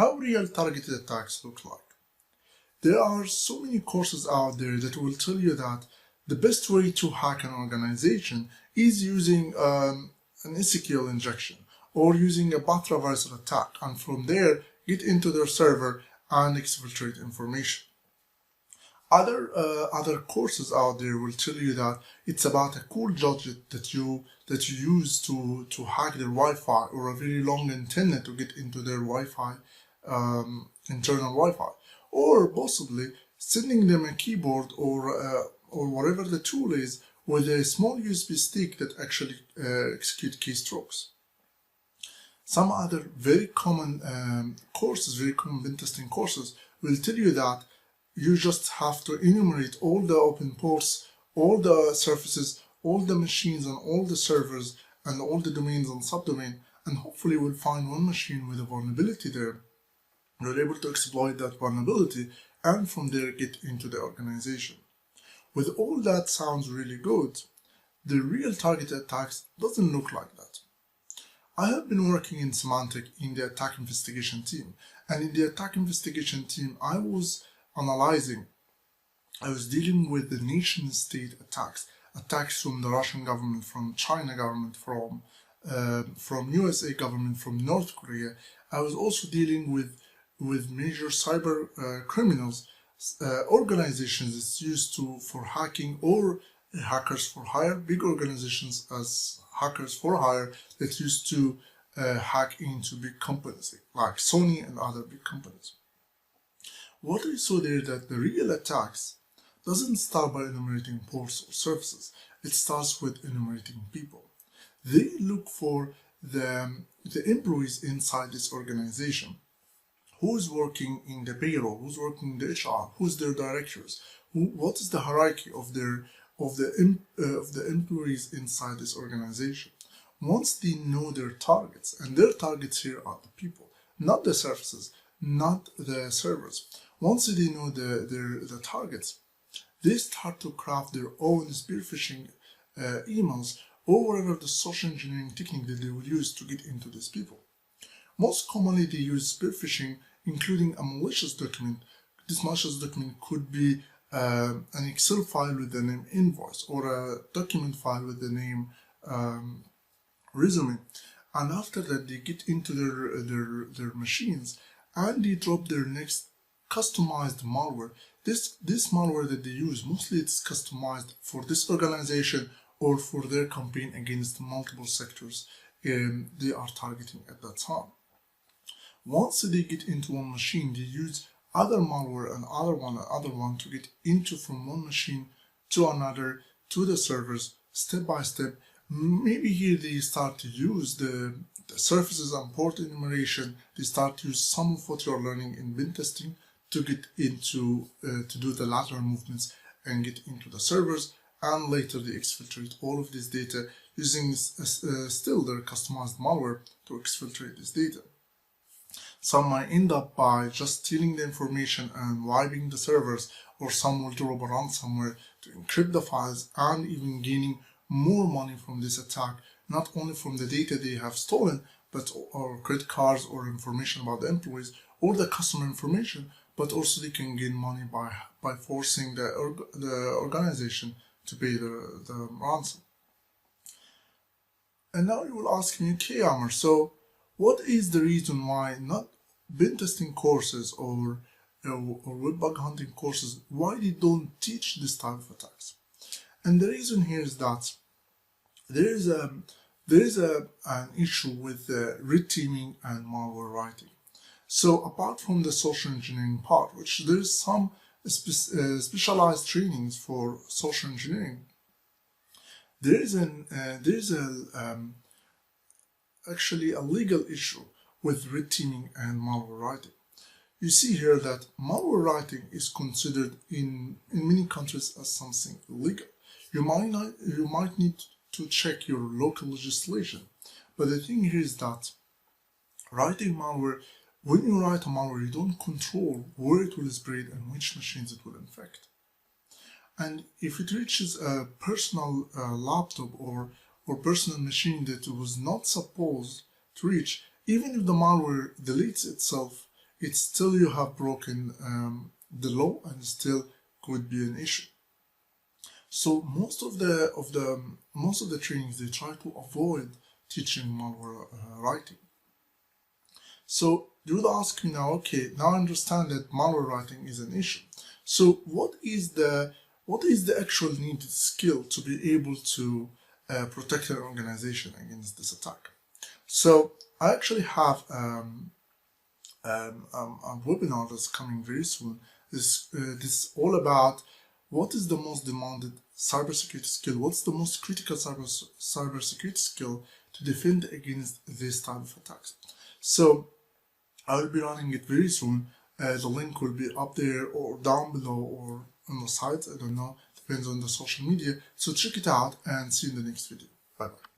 How real targeted attacks look like. There are so many courses out there that will tell you that the best way to hack an organization is using an SQL injection or using a bot reversal attack, and from there get into their server and exfiltrate information. Other courses out there will tell you that it's about a cool gadget that you use to hack their Wi-Fi, or a very long antenna to get into their Wi-Fi, internal Wi-Fi, or possibly sending them a keyboard or whatever the tool is with a small USB stick that actually execute keystrokes. Some other very common courses, very common pen testing courses, will tell you that you just have to enumerate all the open ports, all the surfaces, all the machines and all the servers and all the domains and subdomain, and hopefully we'll find one machine with a vulnerability there. You're able to exploit that vulnerability and from there get into the organization. With all that sounds really good, the real targeted attacks doesn't look like that. I have been working in Symantec in the attack investigation team, and in the attack investigation team I was dealing with the nation state attacks from the Russian government, from China government, from USA government, from North Korea. I was also dealing with major cyber criminals, organizations that's used for hacking, or hackers for hire, big organizations as hackers for hire that used to hack into big companies like Sony and other big companies. What I saw there that the real attacks doesn't start by enumerating ports or surfaces. It starts with enumerating people. They look for the employees inside this organization. Who's working in the payroll? Who's working in the HR? Who's their directors? What is the hierarchy of the employees inside this organization? Once they know their targets, and their targets here are the people, not the surfaces, not the servers. Once they know the targets, they start to craft their own spear phishing emails or whatever the social engineering technique that they will use to get into these people. Most commonly they use spear phishing, including a malicious document. This malicious document could be an Excel file with the name invoice, or a document file with the name resume. And after that they get into their machines and they drop their next customized malware. This malware that they use, mostly it's customized for this organization or for their campaign against multiple sectors they are targeting at that time. Once they get into one machine, they use other malware and other one to get into from one machine to another, to the servers, step by step. Maybe here they start to use the surfaces and port enumeration. They start to use some of what you're learning in pen testing to get into to do the lateral movements and get into the servers, and later they exfiltrate all of this data using still their customized malware to exfiltrate this data. Some might end up by just stealing the information and wiping the servers, or some will drop a ransomware to encrypt the files and even gaining more money from this attack, not only from the data they have stolen, but or credit cards or information about the employees or the customer information, but also they can gain money by forcing the organization to pay the ransom. And now you will ask me, okay, Amr, so what is the reason why not pen testing courses or web bug hunting courses, why they don't teach this type of attacks? And the reason here is that there is an issue with red teaming and malware writing. So apart from the social engineering part, which there is some specialized trainings for social engineering, there is actually a legal issue with red teaming and malware writing. You see here that malware writing is considered in many countries as something illegal. You might need to check your local legislation, but the thing here is that writing malware, when you write a malware, you don't control where it will spread and which machines it will infect. And if it reaches a personal laptop or personal machine that it was not supposed to reach, even if the malware deletes itself, it's still you have broken the law and still could be an issue. So most of the trainings, they try to avoid teaching malware writing. So you would ask me now, okay, now I understand that malware writing is an issue. So what is the actual needed skill to be able to protect an organization against this attack? So I actually have a webinar that's coming very soon. This is all about what is the most demanded cybersecurity skill, what's the most critical cybersecurity skill to defend against this type of attacks. So I will be running it very soon. The link will be up there or down below or on the site, I don't know, depends on the social media. So check it out and see you in the next video. Bye bye.